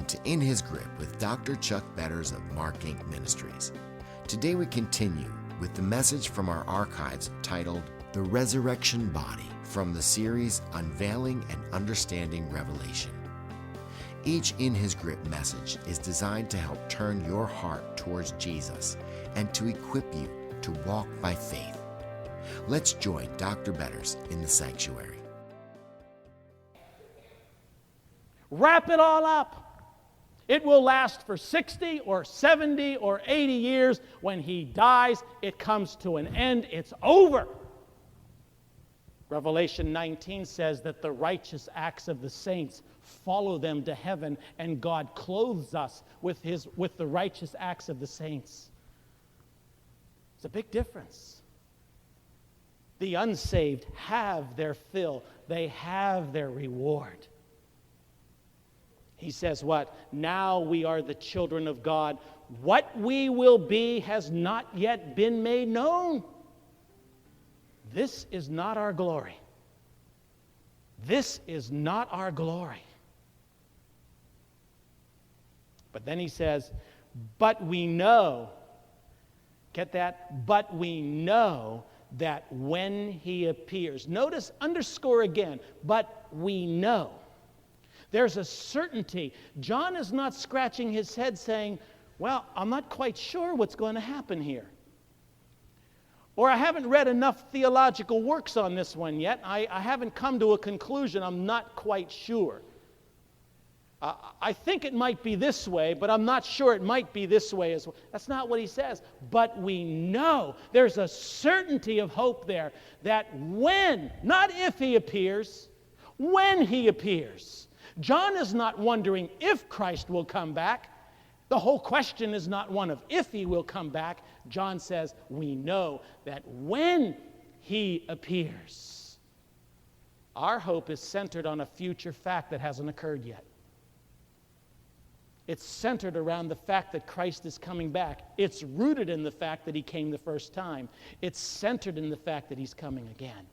to In His Grip with Dr. Chuck Betters of Mark Inc. Ministries. Today we continue with the message from our archives titled The Resurrection Body from the series Unveiling and Understanding Revelation. Each In His Grip message is designed to help turn your heart towards Jesus and to equip you to walk by faith. Let's join Dr. Betters in the sanctuary. Wrap it all up. It will last for 60 or 70 or 80 years. When he dies, it comes to an end. It's over. Revelation 19 says that the righteous acts of the saints follow them to heaven, and God clothes us with the righteous acts of the saints. It's a big difference. The unsaved have their fill. They have their reward. He says what? Now we are the children of God. What we will be has not yet been made known. This is not our glory. This is not our glory. But then he says, but we know, get that? But we know that when he appears. Notice, underscore again, but we know. There's a certainty. John is not scratching his head saying, well, I'm not quite sure what's going to happen here. Or I haven't read enough theological works on this one yet. I haven't come to a conclusion. I'm not quite sure. I think it might be this way, but I'm not sure it might be this way as well. That's not what he says. But we know. There's a certainty of hope there that when, not if he appears, when he appears. John is not wondering if Christ will come back. The whole question is not one of if he will come back. John says, we know that when he appears. Our hope is centered on a future fact that hasn't occurred yet. It's centered around the fact that Christ is coming back. It's rooted in the fact that he came the first time. It's centered in the fact that he's coming again.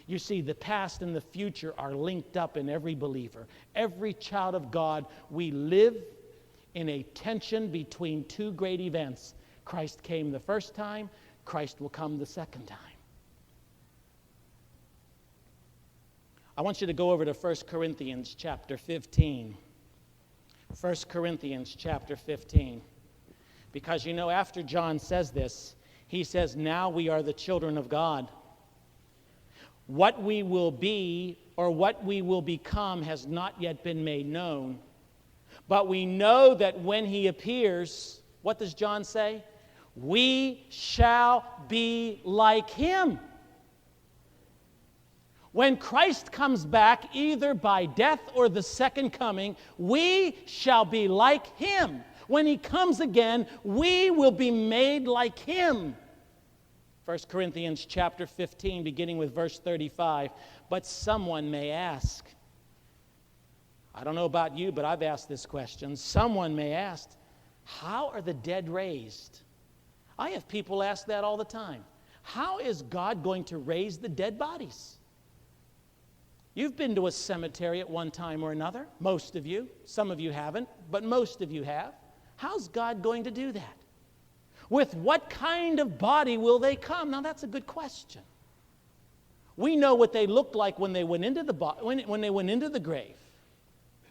You see, the past and the future are linked up in every believer. Every child of God, we live in a tension between two great events. Christ came the first time, Christ will come the second time. I want you to go over to 1 Corinthians chapter 15. 1 Corinthians chapter 15. Because you know, after John says this, he says, now we are the children of God. What we will be or what we will become has not yet been made known. But we know that when he appears, what does John say? We shall be like him. When Christ comes back, either by death or the second coming, we shall be like him. When he comes again, we will be made like him. 1 Corinthians chapter 15, beginning with verse 35. But someone may ask, I don't know about you, but I've asked this question. Someone may ask, how are the dead raised? I have people ask that all the time. How is God going to raise the dead bodies? You've been to a cemetery at one time or another, most of you. Some of you haven't, but most of you have. How's God going to do that? With what kind of body will they come? Now that's a good question. We know what they looked like when they went into when they went into the grave.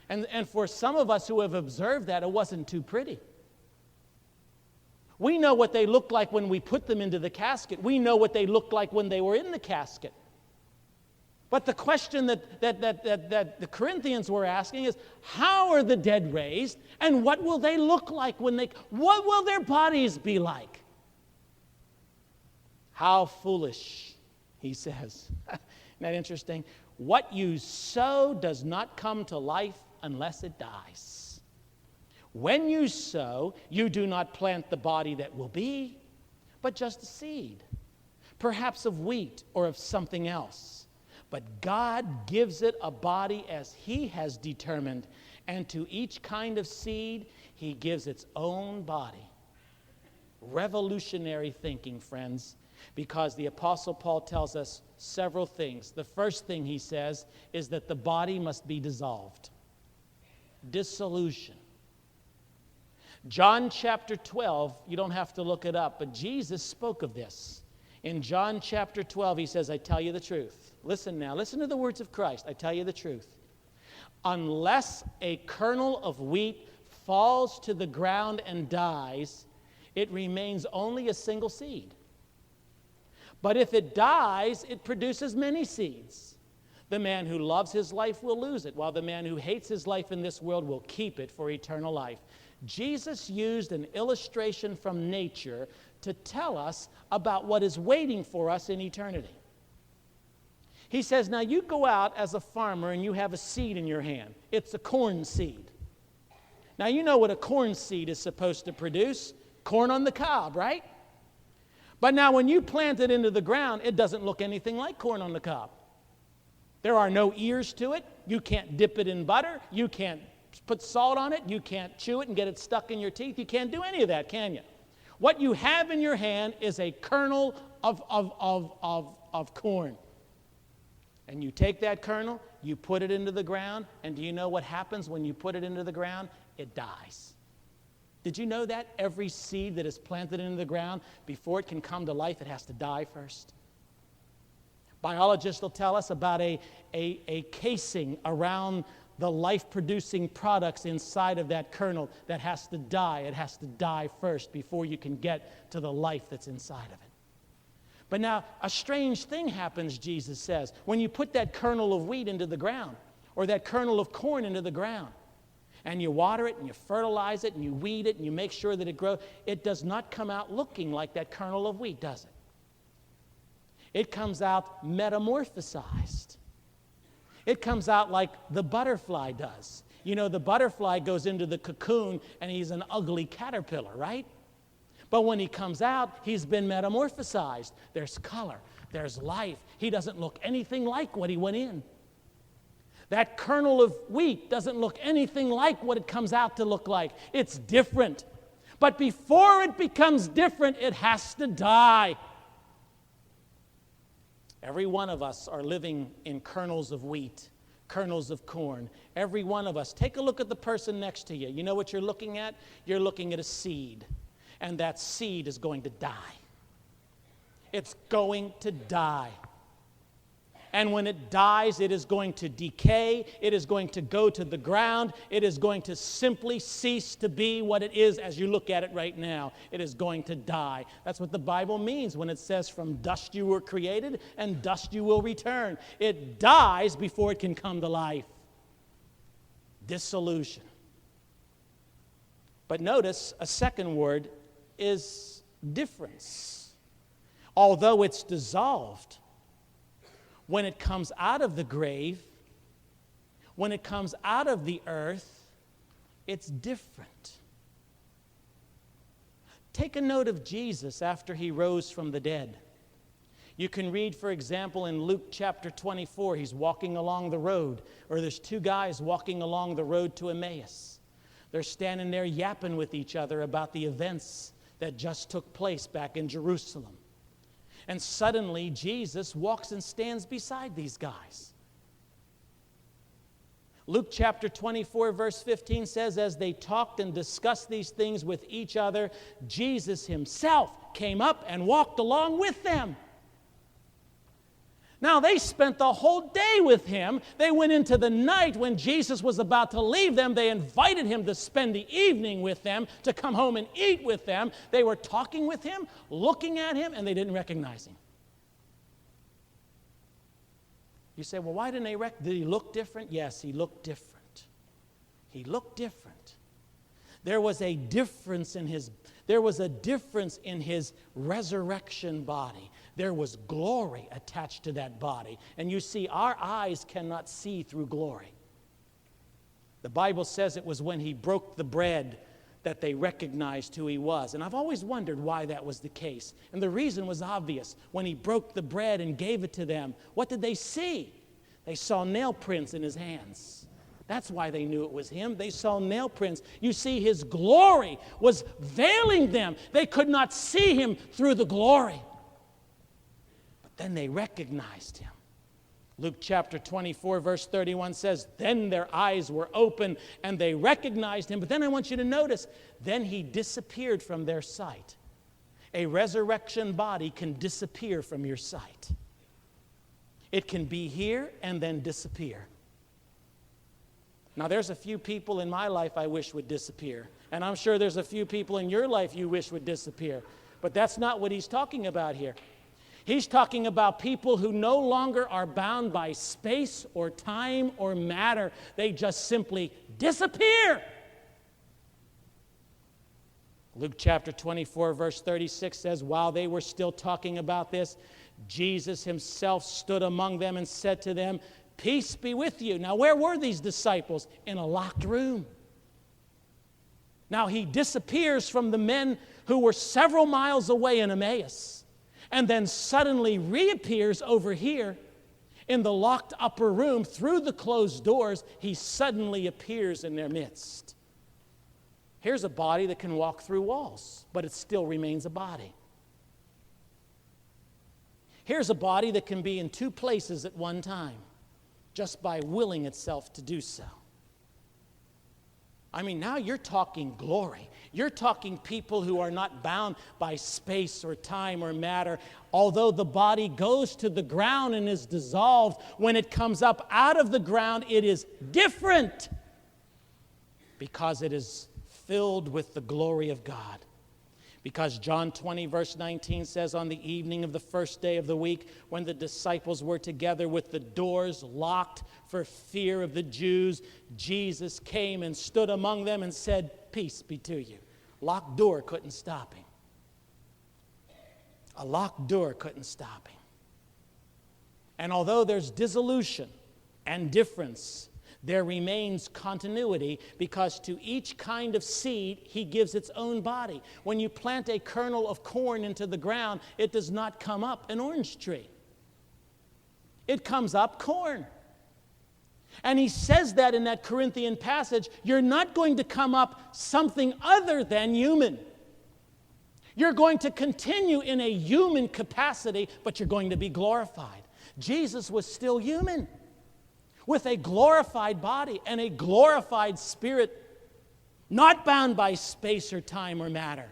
And for some of us who have observed that, it wasn't too pretty. We know what they looked like when we put them into the casket. We know what they looked like when they were in the casket. But the question that the Corinthians were asking is, how are the dead raised, and what will they look like what will their bodies be like? How foolish, he says. Isn't that interesting? What you sow does not come to life unless it dies. When you sow, you do not plant the body that will be, but just a seed, perhaps of wheat or of something else. But God gives it a body as he has determined, and to each kind of seed, he gives its own body. Revolutionary thinking, friends, because the Apostle Paul tells us several things. The first thing he says is that the body must be dissolved. Dissolution. John chapter 12, you don't have to look it up, but Jesus spoke of this. In John chapter 12, he says, I tell you the truth. Listen now, listen to the words of Christ. I tell you the truth. Unless a kernel of wheat falls to the ground and dies, it remains only a single seed. But if it dies, it produces many seeds. The man who loves his life will lose it, while the man who hates his life in this world will keep it for eternal life. Jesus used an illustration from nature to tell us about what is waiting for us in eternity. He says, now you go out as a farmer and you have a seed in your hand. It's a corn seed. Now you know what a corn seed is supposed to produce. Corn on the cob, right? But now when you plant it into the ground, it doesn't look anything like corn on the cob. There are no ears to it. You can't dip it in butter. You can't put salt on it. You can't chew it and get it stuck in your teeth. You can't do any of that, can you? What you have in your hand is a kernel of corn. And you take that kernel, you put it into the ground, and do you know what happens when you put it into the ground? It dies. Did you know that every seed that is planted into the ground, before it can come to life, it has to die first? Biologists will tell us about a casing around the life-producing products inside of that kernel that has to die. It has to die first before you can get to the life that's inside of it. But now, a strange thing happens, Jesus says. When you put that kernel of wheat into the ground, or that kernel of corn into the ground, and you water it, and you fertilize it, and you weed it, and you make sure that it grows, it does not come out looking like that kernel of wheat, does it? It comes out metamorphosized. It comes out like the butterfly does. You know, the butterfly goes into the cocoon, and he's an ugly caterpillar, right? But when he comes out, he's been metamorphosized. There's color. There's life. He doesn't look anything like what he went in. That kernel of wheat doesn't look anything like what it comes out to look like. It's different. But before it becomes different, it has to die. Every one of us are living in kernels of wheat, kernels of corn. Every one of us. Take a look at the person next to you. You know what you're looking at? You're looking at a seed. And that seed is going to die. It's going to die. And when it dies, it is going to decay. It is going to go to the ground. It is going to simply cease to be what it is as you look at it right now. It is going to die. That's what the Bible means when it says, from dust you were created, and dust you will return. It dies before it can come to life. Dissolution. But notice a second word is difference. Although it's dissolved, when it comes out of the grave, when it comes out of the earth, it's different. Take a note of Jesus after he rose from the dead. You can read, for example, in Luke chapter 24, he's walking along the road, or there's two guys walking along the road to Emmaus. They're standing there yapping with each other about the events that just took place back in Jerusalem. And suddenly, Jesus walks and stands beside these guys. Luke chapter 24, verse 15 says, as they talked and discussed these things with each other, Jesus himself came up and walked along with them. Now, they spent the whole day with him. They went into the night when Jesus was about to leave them. They invited him to spend the evening with them, to come home and eat with them. They were talking with him, looking at him, and they didn't recognize him. You say, well, why didn't they recognize him? Did he look different? Yes, he looked different. He looked different. There was a difference in his resurrection body. There was glory attached to that body. And you see, our eyes cannot see through glory. The Bible says it was when he broke the bread that they recognized who he was. And I've always wondered why that was the case. And the reason was obvious. When he broke the bread and gave it to them, what did they see? They saw nail prints in his hands. That's why they knew it was him. They saw nail prints. You see, his glory was veiling them. They could not see him through the glory. But then they recognized him. Luke chapter 24, verse 31 says, then their eyes were open and they recognized him. But then I want you to notice, then he disappeared from their sight. A resurrection body can disappear from your sight. It can be here and then disappear. Now, there's a few people in my life I wish would disappear. And I'm sure there's a few people in your life you wish would disappear. But that's not what he's talking about here. He's talking about people who no longer are bound by space or time or matter. They just simply disappear. Luke chapter 24, verse 36 says, while they were still talking about this, Jesus himself stood among them and said to them, peace be with you. Now, where were these disciples? In a locked room. Now, he disappears from the men who were several miles away in Emmaus, and then suddenly reappears over here in the locked upper room through the closed doors. He suddenly appears in their midst. Here's a body that can walk through walls, but it still remains a body. Here's a body that can be in two places at one time, just by willing itself to do so. I mean, now you're talking glory. You're talking people who are not bound by space or time or matter. Although the body goes to the ground and is dissolved, when it comes up out of the ground, it is different because it is filled with the glory of God. Because John 20, verse 19 says, on the evening of the first day of the week, when the disciples were together with the doors locked for fear of the Jews, Jesus came and stood among them and said, peace be to you. Locked door couldn't stop him. A locked door couldn't stop him. And although there's dissolution and difference, there remains continuity, because to each kind of seed, he gives its own body. When you plant a kernel of corn into the ground, it does not come up an orange tree. It comes up corn. And he says that in that Corinthian passage, you're not going to come up something other than human. You're going to continue in a human capacity, but you're going to be glorified. Jesus was still human, with a glorified body and a glorified spirit, not bound by space or time or matter.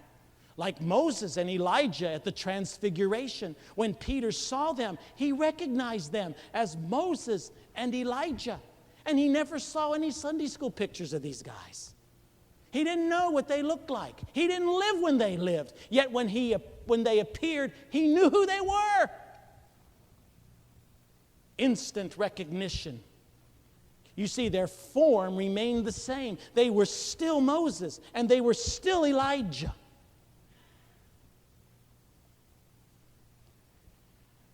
Like Moses and Elijah at the Transfiguration. When Peter saw them, he recognized them as Moses and Elijah. And he never saw any Sunday school pictures of these guys. He didn't know what they looked like. He didn't live when they lived. Yet when they appeared, he knew who they were. Instant recognition. You see, their form remained the same. They were still Moses, and they were still Elijah.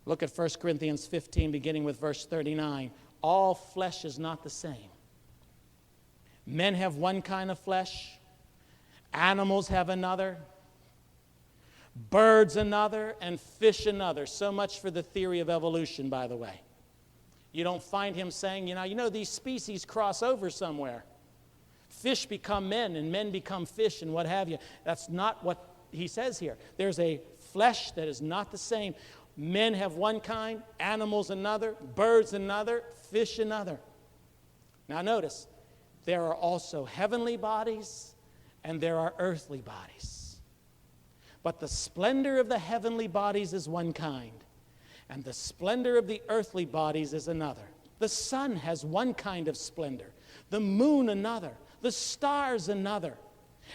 Look at 1 Corinthians 15, beginning with verse 39. All flesh is not the same. Men have one kind of flesh. Animals have another. Birds another, and fish another. So much for the theory of evolution, by the way. You don't find him saying, you know, these species cross over somewhere. Fish become men, and men become fish, and what have you. That's not what he says here. There's a flesh that is not the same. Men have one kind, animals another, birds another, fish another. Now notice, there are also heavenly bodies, and there are earthly bodies. But the splendor of the heavenly bodies is one kind, and the splendor of the earthly bodies is another. The sun has one kind of splendor, the moon another, the stars another.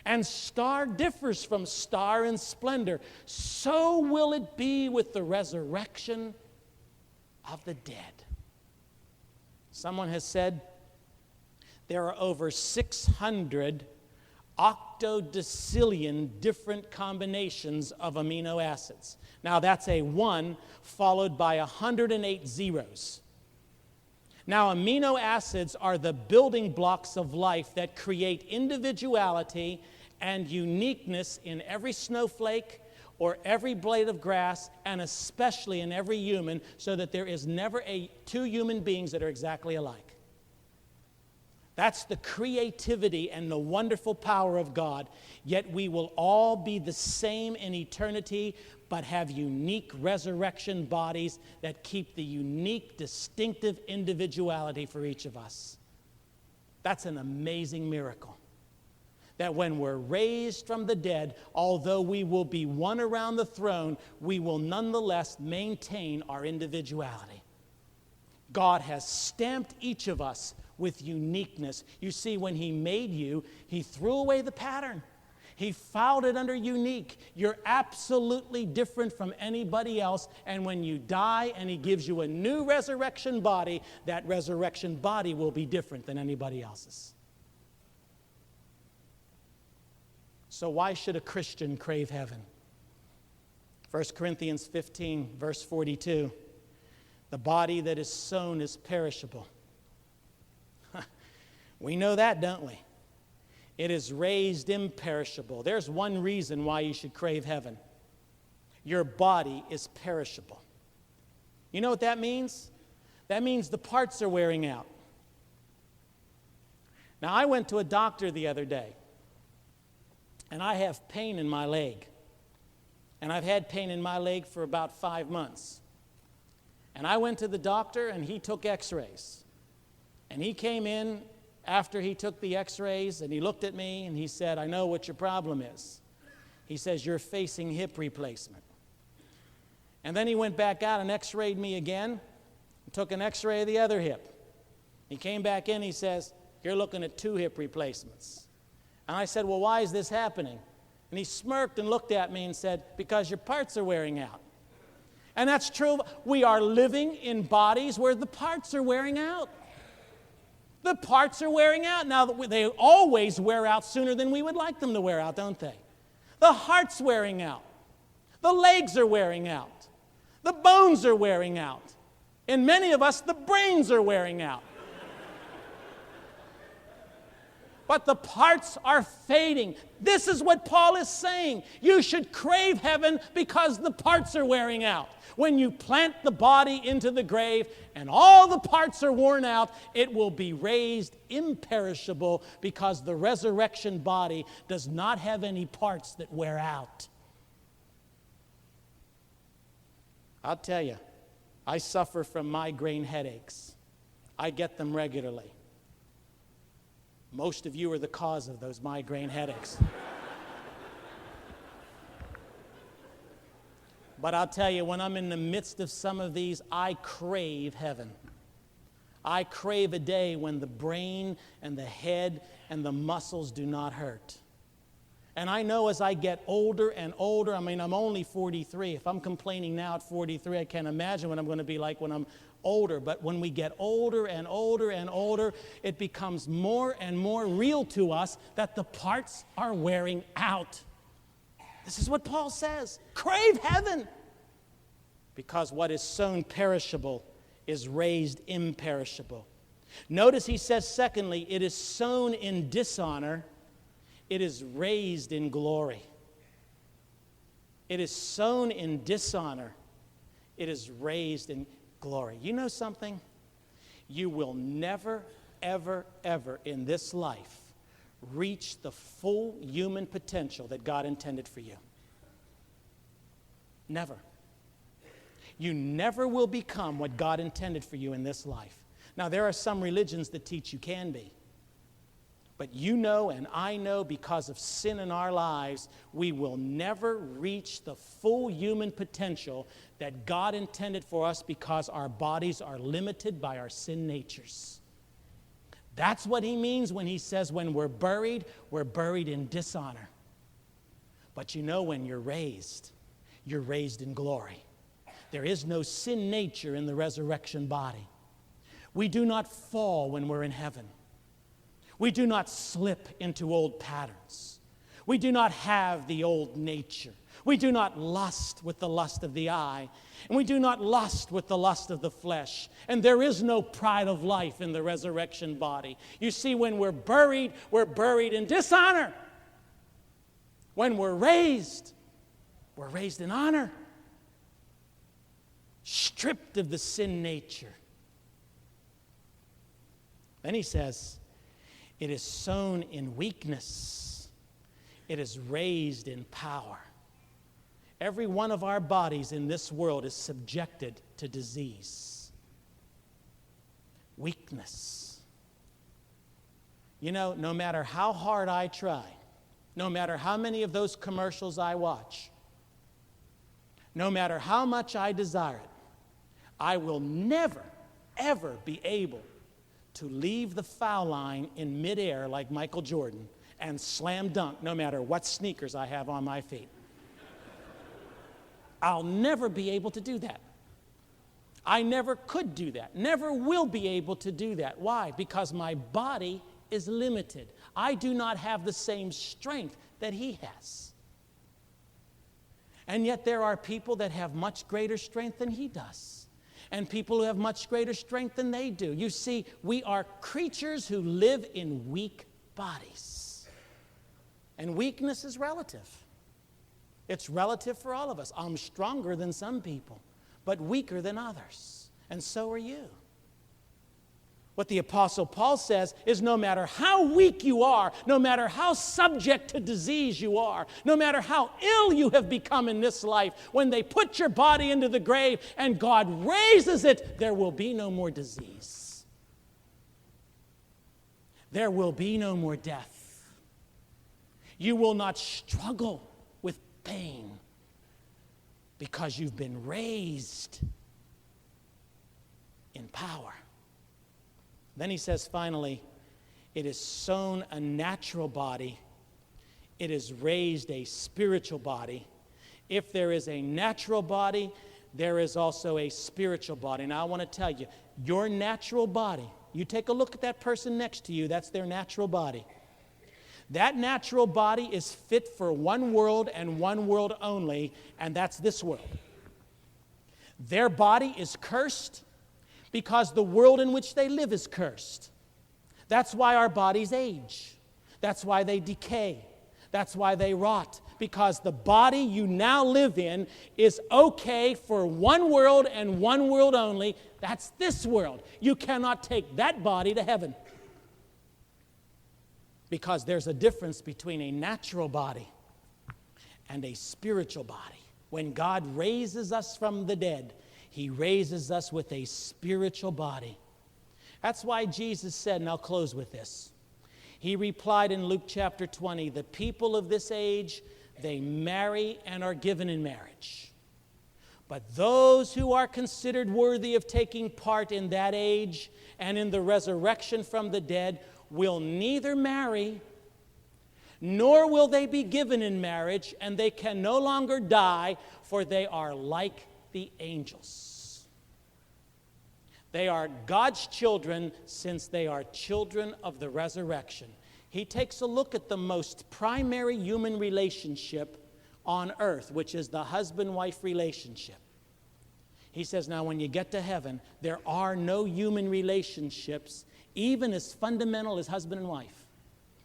And star differs from star in splendor. So will it be with the resurrection of the dead. Someone has said there are over 600 octodecillion different combinations of amino acids. Now that's a 1 followed by 108 zeros. Now amino acids are the building blocks of life that create individuality and uniqueness in every snowflake or every blade of grass, and especially in every human, so that there is never two human beings that are exactly alike. That's the creativity and the wonderful power of God. Yet we will all be the same in eternity but have unique resurrection bodies that keep the unique, distinctive individuality for each of us. That's an amazing miracle. That when we're raised from the dead, although we will be one around the throne, we will nonetheless maintain our individuality. God has stamped each of us with uniqueness. You see, when He made you, He threw away the pattern. He filed it under unique. You're absolutely different from anybody else. And when you die and He gives you a new resurrection body, that resurrection body will be different than anybody else's. So why should a Christian crave heaven? 1 Corinthians 15, verse 42. The body that is sown is perishable. We know that, don't we? It is raised imperishable. There's one reason why you should crave heaven. Your body is perishable. You know what that means? That means the parts are wearing out. Now, I went to a doctor the other day, and I have pain in my leg. And I've had pain in my leg for about 5 months. And I went to the doctor, and he took x-rays. And he came in after he took the x-rays, and he looked at me, and he said, I know what your problem is. He says, you're facing hip replacement. And then he went back out and x-rayed me again, and took an x-ray of the other hip. He came back in, he says, you're looking at 2 hip replacements. And I said, well, why is this happening? And he smirked and looked at me and said, because your parts are wearing out. And that's true. We are living in bodies where the parts are wearing out. The parts are wearing out. Now, they always wear out sooner than we would like them to wear out, don't they? The heart's wearing out. The legs are wearing out. The bones are wearing out. In many of us, the brains are wearing out. But the parts are fading. This is what Paul is saying. You should crave heaven because the parts are wearing out. When you plant the body into the grave and all the parts are worn out, it will be raised imperishable because the resurrection body does not have any parts that wear out. I'll tell you, I suffer from migraine headaches. I get them regularly. Most of you are the cause of those migraine headaches. But I'll tell you, when I'm in the midst of some of these, I crave heaven. I crave a day when the brain and the head and the muscles do not hurt. And I know as I get older and older, I mean, I'm only 43. If I'm complaining now at 43, I can't imagine what I'm going to be like when I'm older. But when we get older and older and older, it becomes more and more real to us that the parts are wearing out. This is what Paul says. Crave heaven. Because what is sown perishable is raised imperishable. Notice he says, secondly, it is sown in dishonor. It is raised in glory. It is sown in dishonor. It is raised in glory. You know something? You will never, ever, ever in this life reach the full human potential that God intended for you. Never. You never will become what God intended for you in this life. Now, there are some religions that teach you can be. But you know and I know because of sin in our lives, we will never reach the full human potential that God intended for us because our bodies are limited by our sin natures. That's what he means when he says when we're buried in dishonor. But you know when you're raised in glory. There is no sin nature in the resurrection body. We do not fall when we're in heaven. We do not slip into old patterns. We do not have the old nature. We do not lust with the lust of the eye, and we do not lust with the lust of the flesh. And there is no pride of life in the resurrection body. You see, when we're buried in dishonor. When we're raised in honor. Stripped of the sin nature. Then he says, it is sown in weakness. It is raised in power. Every one of our bodies in this world is subjected to disease, weakness. You know, no matter how hard I try, no matter how many of those commercials I watch, no matter how much I desire it, I will never, ever be able to leave the foul line in midair like Michael Jordan and slam dunk no matter what sneakers I have on my feet. I'll never be able to do that. I never could do that, never will be able to do that. Why? Because my body is limited. I do not have the same strength that he has. And yet there are people that have much greater strength than he does, and people who have much greater strength than they do. You see, we are creatures who live in weak bodies. And weakness is relative. It's relative for all of us. I'm stronger than some people, but weaker than others. And so are you. What the Apostle Paul says is no matter how weak you are, no matter how subject to disease you are, no matter how ill you have become in this life, when they put your body into the grave and God raises it, there will be no more disease. There will be no more death. You will not struggle with pain because you've been raised in power. Then he says finally, it is sown a natural body, it is raised a spiritual body. If there is a natural body, there is also a spiritual body. Now I want to tell you, your natural body, you take a look at that person next to you, that's their natural body. That natural body is fit for one world and one world only, and that's this world. Their body is cursed because the world in which they live is cursed. That's why our bodies age. That's why they decay. That's why they rot. Because the body you now live in is okay for one world and one world only. That's this world. You cannot take that body to heaven. Because there's a difference between a natural body and a spiritual body. When God raises us from the dead, he raises us with a spiritual body. That's why Jesus said, and I'll close with this. He replied in Luke chapter 20, the people of this age, they marry and are given in marriage. But those who are considered worthy of taking part in that age and in the resurrection from the dead will neither marry nor will they be given in marriage, and they can no longer die, for they are like the angels. They are God's children since they are children of the resurrection. He takes a look at the most primary human relationship on earth, which is the husband-wife relationship. He says, now when you get to heaven, there are no human relationships even as fundamental as husband and wife,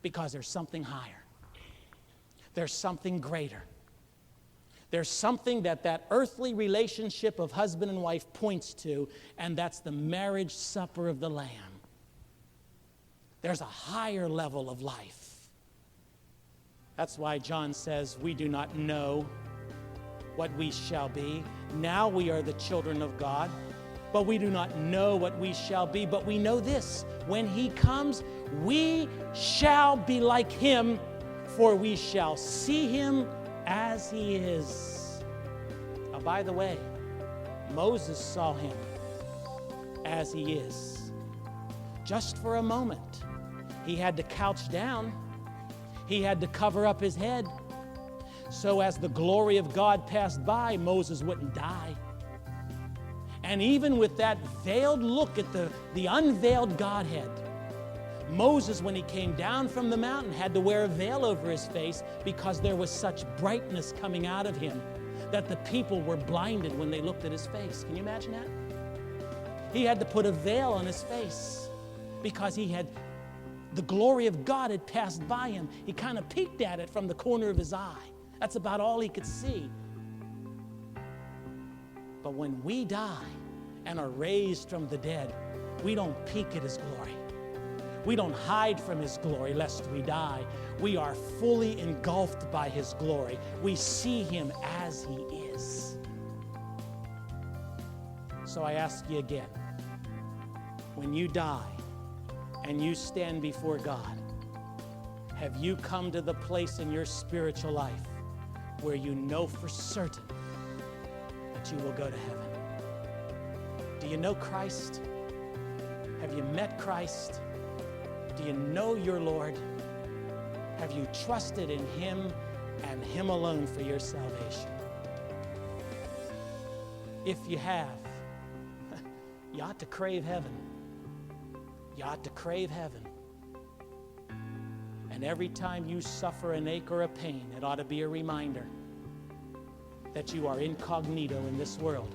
because there's something higher. There's something greater. There's something that earthly relationship of husband and wife points to, and that's the marriage supper of the Lamb. There's a higher level of life. That's why John says, we do not know what we shall be. Now we are the children of God, but we do not know what we shall be. But we know this, when he comes, we shall be like him, for we shall see him as he is. Now, by the way, Moses saw him as he is. Just for a moment. He had to couch down. He had to cover up his head. So as the glory of God passed by, Moses wouldn't die. And even with that veiled look at the unveiled Godhead, Moses, when he came down from the mountain, had to wear a veil over his face because there was such brightness coming out of him that the people were blinded when they looked at his face. Can you imagine that? He had to put a veil on his face because the glory of God had passed by him. He kind of peeked at it from the corner of his eye. That's about all he could see. But when we die and are raised from the dead, we don't peek at his glory. We don't hide from his glory lest we die. We are fully engulfed by his glory. We see him as he is. So I ask you again, when you die and you stand before God, have you come to the place in your spiritual life where you know for certain that you will go to heaven? Do you know Christ? Have you met Christ? Do you know your Lord? Have you trusted in him and him alone for your salvation? If you have, you ought to crave heaven. You ought to crave heaven. And every time you suffer an ache or a pain, it ought to be a reminder that you are incognito in this world.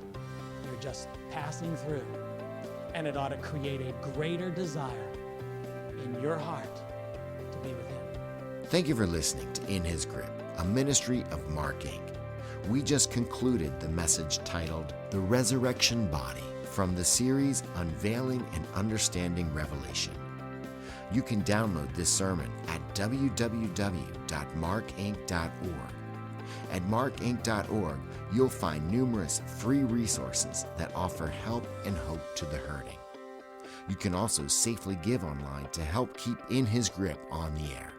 You're just passing through. And it ought to create a greater desire in your heart to be with him. Thank you for listening to In His Grip, a ministry of Mark Inc. We just concluded the message titled The Resurrection Body from the series Unveiling and Understanding Revelation. You can download this sermon at www.markinc.org. At markinc.org, you'll find numerous free resources that offer help and hope to the hurting. You can also safely give online to help keep In His Grip on the air.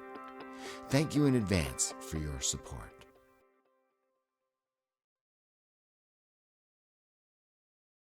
Thank you in advance for your support.